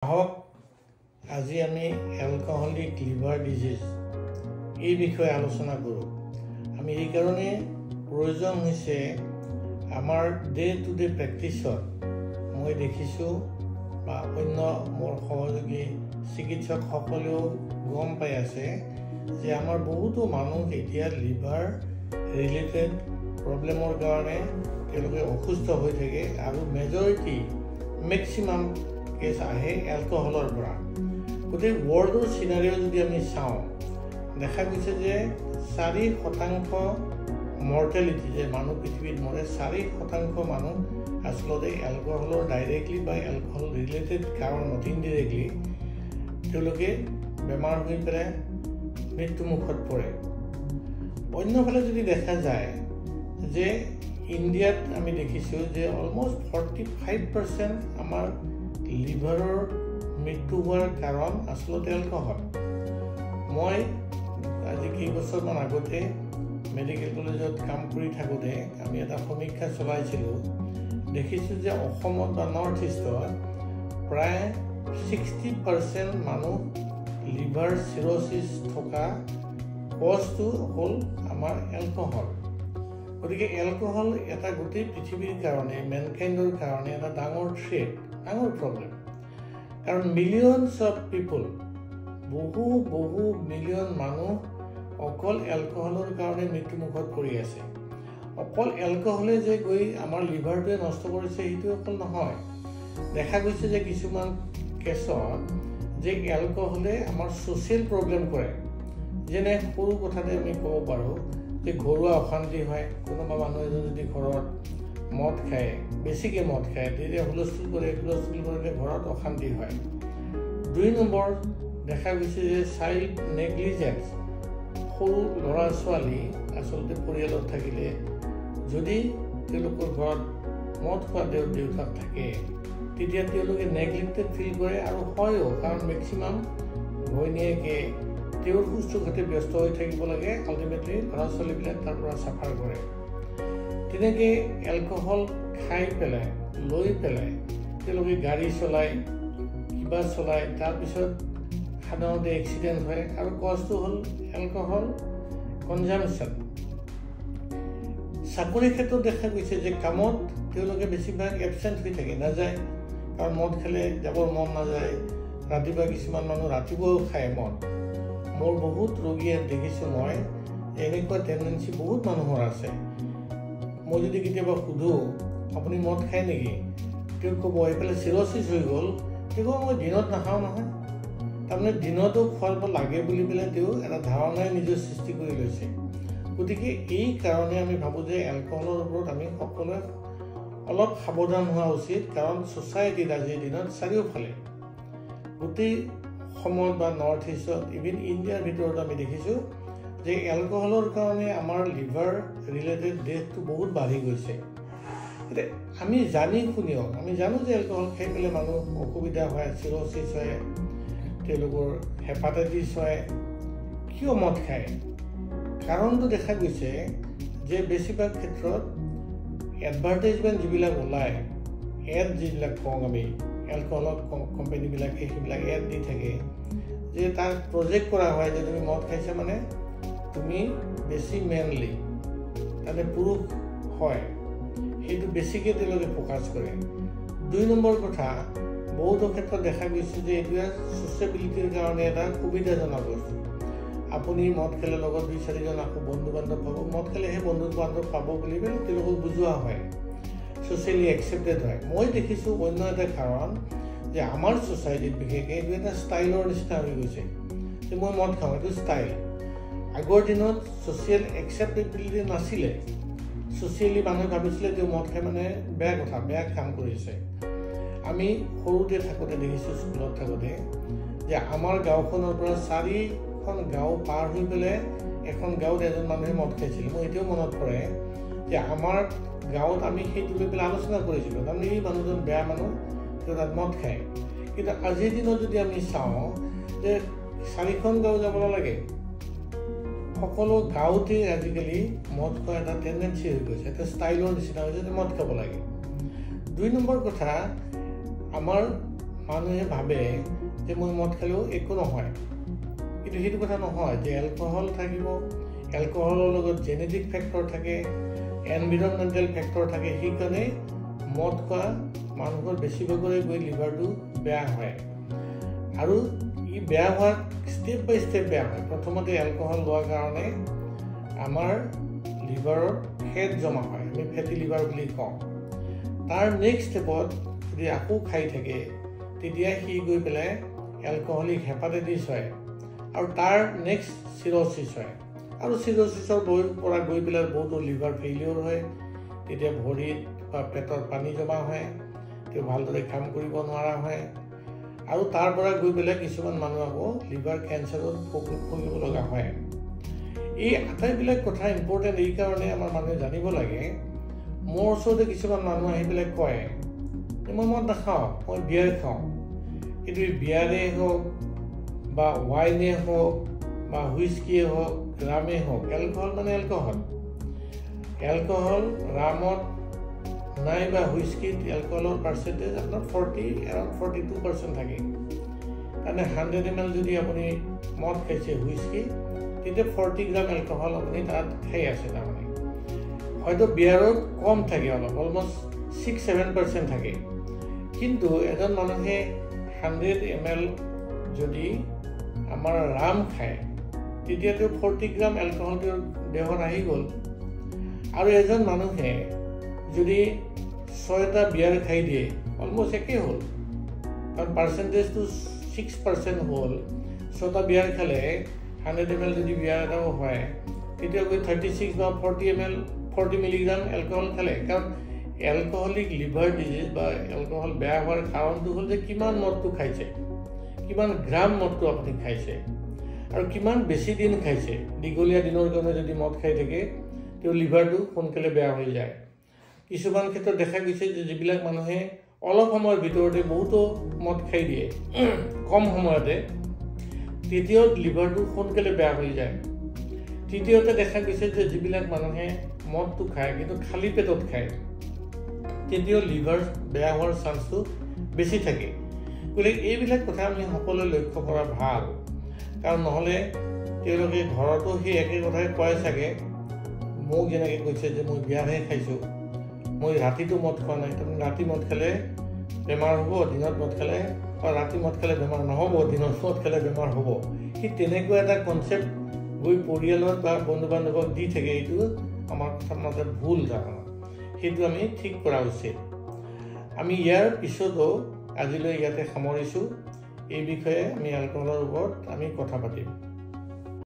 আহক আজি আমি অ্যালকোহলিক লিভাৰ ডিজিজ এই বিষয়ে আলোচনা কৰোঁ। আমি এই কাৰণে প্ৰয়োজন হৈছে আমাৰ ডে টু ডে প্ৰেক্টিছত মই দেখিছোঁ বা অন্য মোৰ সহযোগী চিকিৎসকসকলেও গম পাই আছে যে আমাৰ বহুতো মানুহ এতিয়া লিভাৰ ৰিলেটেড প্ৰব্লেমৰ কাৰণে তেওঁলোকে অসুস্থ হৈ থাকে আৰু মেজৰিটি মেক্সিমাম কেছ আহে এলকহলৰ পৰা। গোটেই ৱৰ্ল্ডৰ চিনাৰিও যদি আমি চাওঁ দেখা গৈছে যে 4% মৰ্টেলিটি যে মানুহ পৃথিৱীত মৰে 4% মানুহ আচলতে এলকহলৰ ডাইৰেক্টলি বা এলকহল ৰিলেটেড কাৰণত ইনডিৰেক্টলি তেওঁলোকে বেমাৰ হৈ পেলাই মৃত্যুমুখত পৰে। অন্যফালে যদি দেখা যায় যে ইণ্ডিয়াত আমি দেখিছোঁ যে অলমষ্ট 45% আমাৰ লিভাৰৰ মৃত্যু হোৱাৰ কাৰণ আচলতে এলকহল। মই আজি কেইবছৰমান আগতে মেডিকেল কলেজত কাম কৰি থাকোঁতে আমি এটা সমীক্ষা চলাইছিলোঁ। দেখিছোঁ যে অসমত বা নৰ্থ ইষ্টত প্ৰায় 60% মানুহ লিভাৰ চিৰ'চিছ থকা কজটো হ'ল আমাৰ এলকহল। গতিকে এলকহল এটা গোটেই পৃথিৱীৰ কাৰণে মেনকাইণ্ডৰ কাৰণে এটা ডাঙৰ থ্ৰেট, ডাঙৰ প্ৰব্লেম। কাৰণ মিলিয়নছ অফ পিপল বহু মিলিয়ন মানুহ অকল এলকহলৰ কাৰণে মৃত্যুমুখত পৰি আছে। অকল এলকহলে যে গৈ আমাৰ লিভাৰটোৱে নষ্ট কৰিছে সেইটো অকল নহয়। দেখা গৈছে যে কিছুমান কেছত যে এলকহলে আমাৰ ছ'চিয়েল প্ৰব্লেম কৰে। যেনে সৰু কথাতে আমি ক'ব পাৰোঁ যে ঘৰুৱা অশান্তি হয়। কোনোবা মানুহ এজন যদি ঘৰত মদ খায়, বেছিকৈ মদ খায়, তেতিয়া হুলস্থুল কৰিলে ঘৰত অশান্তি হয়। 2 নম্বৰ দেখা গৈছে যে চাইল্ড নেগলিজেন্স, সৰু ল'ৰা ছোৱালী আচলতে পৰিয়ালত থাকিলে যদি তেওঁলোকৰ ঘৰত মদ খোৱা দেউতাক থাকে তেতিয়া তেওঁলোকে নেগলেক্টেড ফিল কৰে আৰু হয়ও, কাৰণ মেক্সিমাম ঘৈণীয়েকে তেওঁৰ সুস্থতে ব্যস্ত হৈ থাকিব লাগে, আল্টিমেটলি ল'ৰা ছোৱালীবিলাক তাৰ পৰা চাফাৰ কৰে। তেনেকৈ এলকহল খাই পেলাই লৈ পেলাই তেওঁলোকে গাড়ী চলায়, কিবা চলায়, তাৰপিছত সাধাৰণতে এক্সিডেণ্ট হয় আৰু কজটো হ'ল এলকহল কনজামশ্যন। চাকৰিৰ ক্ষেত্ৰত দেখা গৈছে যে কামত তেওঁলোকে বেছিভাগ এবচেণ্ট হৈ থাকে, নাযায়, কাৰণ মদ খালে যাবৰ মন নাযায়। ৰাতিপুৱা কিছুমান মানুহ ৰাতিপুৱাও খায় মদ। মোৰ বহুত ৰোগীয়ে দেখিছোঁ মই এনেকুৱা টেণ্ডেঞ্চি বহুত মানুহৰ আছে। মই যদি কেতিয়াবা সোধোঁ আপুনি মদ খায় নেকি, তেওঁ ক'ব এইফালে চিৰ'চিছ হৈ গ'ল, তেওঁ ক'ব মই দিনত নাখাওঁ নহয়। তাৰমানে দিনতো খুৱাব লাগে বুলি পেলাই তেওঁ এটা ধাৰণাই নিজৰ সৃষ্টি কৰি লৈছে। গতিকে এই কাৰণে আমি ভাবোঁ যে এলকহলৰ ওপৰত আমি সকলোৱে অলপ সাৱধান হোৱা উচিত। কাৰণ ছ'চাইটিত আজিৰ দিনত চাৰিওফালে গোটেই অসমত বা নৰ্থ ইষ্টত ইভিন ইণ্ডিয়াৰ ভিতৰত আমি দেখিছোঁ যে এলকহলৰ কাৰণে আমাৰ লিভাৰ ৰিলেটেড ডেথটো বহুত বাঢ়ি গৈছে। এতিয়া আমি জানি শুনিও আমি জানো যে এলকহল খাই পেলাই মানুহ অসুবিধা হয়, চিৰ'চিছ হয়, তেওঁলোকৰ হেপাটাইটিছ হয়। কিয় মদ খায়? কাৰণটো দেখা গৈছে যে বেছিভাগ ক্ষেত্ৰত এডভাৰটাইজমেণ্ট যিবিলাক ওলায়, এড যিবিলাক কওঁ আমি, এলকহলৰ কোম্পানীবিলাকে সেইবিলাক এড দি থাকে যে তাক প্ৰজেক্ট কৰা হয় যে তুমি মদ খাইছা মানে তুমি বেছি মেনলি, তাতে পুৰুষ হয়, সেইটো বেছিকৈ তেওঁলোকে ফ'কাছ কৰে। 2 নম্বৰ কথা, বহুতো ক্ষেত্ৰত দেখা গৈছে যে এইটোৱে ছ'চিয়েবিলিটিৰ কাৰণে এটা সুবিধাজনক বস্তু। আপুনি মদ খালে লগত 2-4জন আকৌ বন্ধু বান্ধৱ পাব, মদ খালে সেই বন্ধু বান্ধৱ পাব বুলি পেলাই তেওঁলোকক বুজোৱা হয়, ছ'চিয়েলি একচেপ্টেড হয়। মই দেখিছোঁ অন্য এটা কাৰণ যে আমাৰ ছ'চাইটিত বিশেষকৈ এইটো এটা ষ্টাইলৰ নিচিনা হৈ গৈছে যে মই মদ খাওঁ, এইটো ষ্টাইল। আগৰ দিনত ছ'চিয়েল একচেপ্টেবিলিটি নাছিলে, ছ'চিয়েলি মানুহে ভাবিছিলে তেওঁ মদ খাই মানে বেয়া কথা, বেয়া কাম কৰিছে। আমি সৰুতে থাকোঁতে দেখিছোঁ, স্কুলত থাকোঁতে যে আমাৰ গাঁওখনৰ পৰা 4খন গাঁও পাৰ হৈ পেলাই এখন গাঁৱত এজন মানুহে মদ খাইছিল। মোৰ এতিয়াও মনত পৰে যে আমাৰ গাঁৱত আমি সেইটো লৈ পেলাই আলোচনা কৰিছিলোঁ, তাৰমানে এই মানুহজন বেয়া মানুহ, তেওঁ তাত মদ খায়। কিন্তু আজিৰ দিনত যদি আমি চাওঁ যে 4খন গাঁও যাব নালাগে, সকলো গাঁৱতে আজিকালি মদ খোৱা এটা টেণ্ডেঞ্চি হৈ গৈছে, এটা ষ্টাইলৰ নিচিনা হৈছে যে মদ খাব লাগে। 2 নম্বৰ কথা, আমাৰ মানুহে ভাবে যে মই মদ খালেও একো নহয়, কিন্তু সেইটো কথা নহয়। যে এলকহল থাকিব, এলকহলৰ লগত জেনেটিক ফেক্টৰ থাকে, এনভাইৰনমেণ্টেল ফেক্টৰ থাকে। সেইকাৰণে মদ খোৱা মানুহৰ বেছিভাগৰে গৈ লিভাৰটো বেয়া হয়, আৰু ই বেয়া হোৱাৰ ষ্টেপ বাই ষ্টেপ বেয়া হয়। প্ৰথমতে এলকহল লোৱাৰ কাৰণে আমাৰ লিভাৰত ফেট জমা হয়, আমি ফেটি লিভাৰ বুলি কওঁ। তাৰ নেক্সট ষ্টেপত যদি আকৌ খাই থাকে, তেতিয়া সি গৈ পেলাই এলকহলিক হেপাটাইটিছ হয়, আৰু তাৰ নেক্সট চিৰ'চিছ হয়, আৰু চিৰ'চিছৰ পৰা গৈ পেলাই বহুতো লিভাৰ ফেইলিয়ৰ হয়। তেতিয়া ভৰিত বা পেটত পানী জমা হয়, তেওঁ ভালদৰে কাম কৰিব নোৱাৰা হয়, আৰু তাৰ পৰা গৈ পেলাই কিছুমান মানুহ আকৌ লিভাৰ কেঞ্চাৰত ভুগিব লগা হয়। এই আটাইবিলাক কথা ইম্পৰ্টেণ্ট এই কাৰণে আমাৰ মানুহে জানিব লাগে। মোৰ ওচৰতে কিছুমান মানুহ আহি পেলাই কয় যে মই মদ নাখাওঁ, মই বিয়াৰ খাওঁ। কিন্তু এই বিয়াৰেই হওক বা ৱাইনে হওক বা হুইস্কিয়ে হওক, ৰামেই হওক, এলকহল মানে এলকহল। এলকহল ৰামত নাই বা হুইস্কিত এলকহলৰ পাৰ্চেণ্টেজ আপোনাৰ 42% থাকে। মানে 100 ml যদি আপুনি মদ খাইছে হুইস্কি, তেতিয়া 40 গ্ৰাম এলকহল আপুনি তাত খাই আছে। তাৰমানে হয়তো বিয়াৰত কম থাকে, অলমষ্ট 6-7% থাকে। কিন্তু এজন মানুহে 100 ml যদি আমাৰ ৰাম খায়, তেতিয়াতো 40 গ্ৰাম এলকহল তেওঁৰ দেহত আহি গ'ল। আৰু এজন মানুহে যদি 6টা বিয়াৰ খাই দিয়ে, অলমষ্ট একেই হ'ল, কাৰণ পাৰ্চেণ্টেজটো 6% হ'ল। 6টা বিয়াৰ খালে 100 ml যদি বিয়াৰ এটাও হয়, তেতিয়া গৈ 36 বা 40 মিলিগ্ৰাম এলকহল খালে। কাৰণ এলকহলিক লিভাৰ ডিজিজ বা এলকহল বেয়া হোৱাৰ কাৰণটো হ'ল যে কিমান মদটো খাইছে, কিমান গ্ৰাম মদটো আপুনি খাইছে, আৰু কিমান বেছি দিন খাইছে। দীঘলীয়া দিনৰ কাৰণে যদি মদ খাই থাকে, তেওঁ লিভাৰটো সোনকালে বেয়া হৈ যায়। কিছুমান ক্ষেত্ৰত দেখা গৈছে যে যিবিলাক মানুহে অলপ সময়ৰ ভিতৰতে বহুতো মদ খাই দিয়ে কম সময়তে, তেতিয়াও লিভাৰটো সোনকালে বেয়া হৈ যায়। তৃতীয়তে দেখা গৈছে যে যিবিলাক মানুহে মদটো খায় কিন্তু খালী পেটত খায়, তেতিয়াও লিভাৰ বেয়া হোৱাৰ চান্সটো বেছি থাকে। গতিকে এইবিলাক কথা আমি সকলোৱে লক্ষ্য কৰা ভাল, কাৰণ নহ'লে তেওঁলোকে ঘৰতো সেই একে কথাই কয় চাগে। মোক যেনেকৈ কৈছে যে মই বিয়াৰহে খাইছোঁ, মই ৰাতিটো মদ খোৱা নাই। তাৰমানে ৰাতি মদ খালে বেমাৰ হ'ব, দিনত মদ খালে, বা ৰাতি মদ খালে বেমাৰ নহ'ব, দিনত মদ খালে বেমাৰ হ'ব। সেই তেনেকুৱা এটা কনচেপ্ট গৈ পৰিয়ালত বা বন্ধু বান্ধৱক দি থাকে। এইটো আমাৰ মতে ভুল ধাৰণা, সেইটো আমি ঠিক কৰা উচিত। আমি ইয়াৰ পিছতো আজিলৈ ইয়াতে সামৰিছোঁ। এই বিষয়ে আমি এলকহলৰ ওপৰত আমি কথা পাতিম।